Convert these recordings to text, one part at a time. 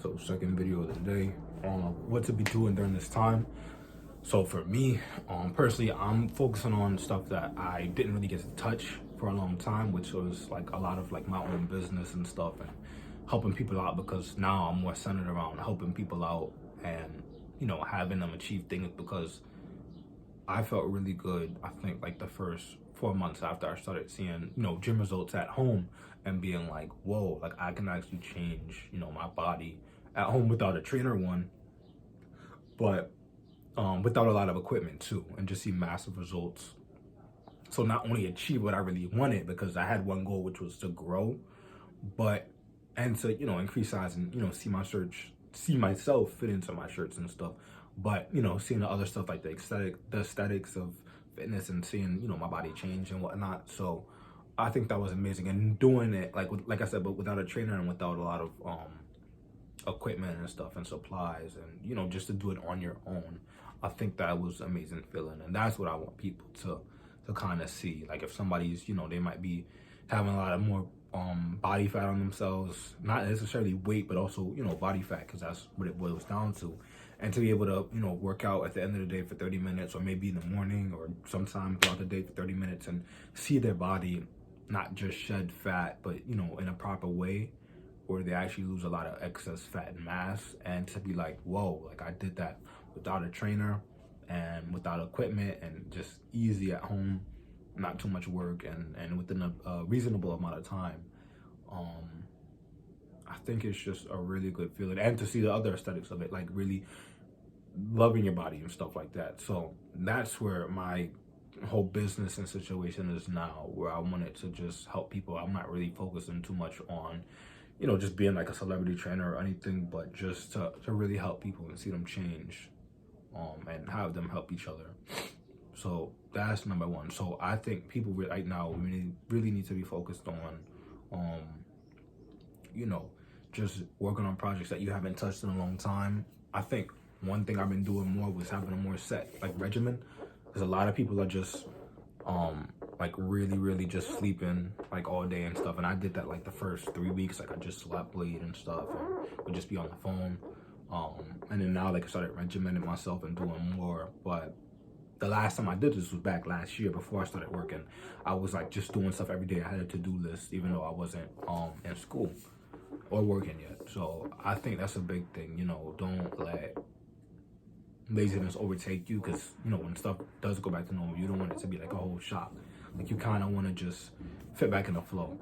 So second video of the day on what to be doing during this time. So for me, personally, I'm focusing on stuff that I didn't really get to touch for a long time, which was like a lot of like my own business and stuff and helping people out, because now I'm more centered around helping people out and, having them achieve things, because I felt really good. I think like the first 4 months after I started seeing, gym results at home and being like, whoa, like I can actually change, my body at home without a trainer, one, but without a lot of equipment too, and just see massive results. So not only achieve what I really wanted, because I had one goal, which was to grow, but and to increase size and see myself fit into my shirts and stuff. But seeing the other stuff like the aesthetics of fitness, and seeing my body change and whatnot. So I think that was amazing, and doing it like I said, but without a trainer and without a lot of equipment and stuff and supplies, and just to do it on your own. I think that was amazing feeling, and that's what I want people to kind of see. Like if somebody's they might be having a lot of more body fat on themselves, not necessarily weight, but also body fat, because that's what it boils down to. And to be able to work out at the end of the day for 30 minutes, or maybe in the morning, or sometime throughout the day for 30 minutes, and see their body not just shed fat, but in a proper way, where they actually lose a lot of excess fat and mass, and to be like, whoa, like I did that without a trainer and without equipment, and just easy at home, not too much work, and within a reasonable amount of time. I think it's just a really good feeling, and to see the other aesthetics of it, like really loving your body and stuff like that. So that's where my whole business and situation is now, where I wanted to just help people. I'm not really focusing too much on just being like a celebrity trainer or anything, but just to really help people and see them change, and have them help each other. So that's number one. So I think people right now really need to be focused on, just working on projects that you haven't touched in a long time. I think one thing I've been doing more was having a more set like regimen, because a lot of people are just like really just sleeping like all day and stuff. And I did that like the first 3 weeks. Like I just slept late and stuff, and would just be on the phone. And then now like I started regimenting myself and doing more. But the last time I did this was back last year before I started working. I was like just doing stuff every day. I had a to-do list, even though I wasn't in school or working yet. So I think that's a big thing. Don't let laziness overtake you, because when stuff does go back to normal, you don't want it to be like a whole shock. Like you kind of want to just fit back in the flow.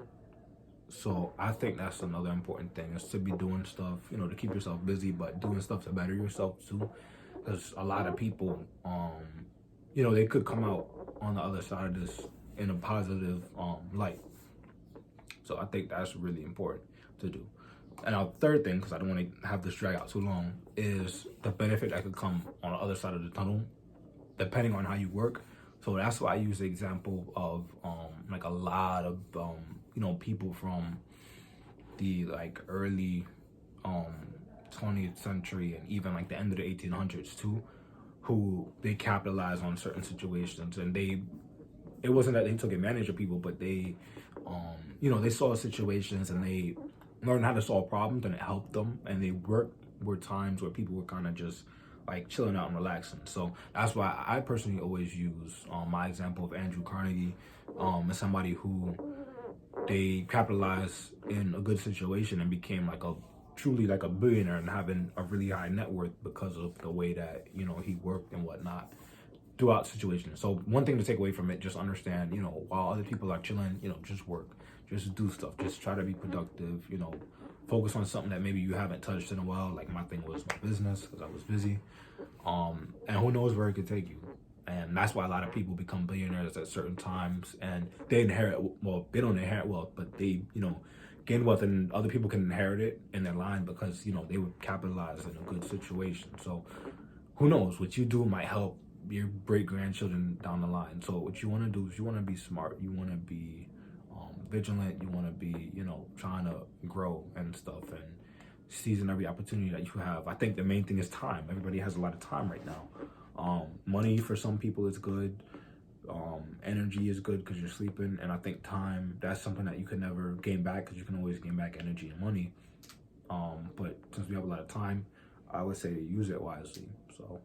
So I think that's another important thing, is to be doing stuff to keep yourself busy, but doing stuff to better yourself too, because a lot of people they could come out on the other side of this in a positive light. So I think that's really important to do. And our third thing, because I don't want to have this drag out too long, is the benefit that could come on the other side of the tunnel, depending on how you work. So that's why I use the example of like a lot of people from the like early 20th century, and even like the end of the 1800s too, who they capitalized on certain situations, and it wasn't that they took advantage of people, but they they saw situations and they learned how to solve problems, and it helped them. And they were times where people were kind of just like chilling out and relaxing. So that's why I personally always use my example of Andrew Carnegie, as somebody who they capitalized in a good situation and became like a truly like a billionaire, and having a really high net worth because of the way that he worked and whatnot throughout situations. So one thing to take away from it, just understand, while other people are chilling, just work, just do stuff, just try to be productive, focus on something that maybe you haven't touched in a while. Like my thing was my business, because I was busy. And who knows where it could take you. And that's why a lot of people become billionaires at certain times, and they don't inherit wealth, but they, gain wealth, and other people can inherit it in their line, because, they would capitalize in a good situation. So who knows, what you do might help your great grandchildren down the line. So what you want to do is you want to be smart, you want to be vigilant, you want to be trying to grow and stuff, and seizing every opportunity that you have. I think the main thing is time. Everybody has a lot of time right now. Money for some people is good, energy is good because you're sleeping, and I think time, that's something that you can never gain back, because you can always gain back energy and money. But since we have a lot of time, I would say use it wisely. So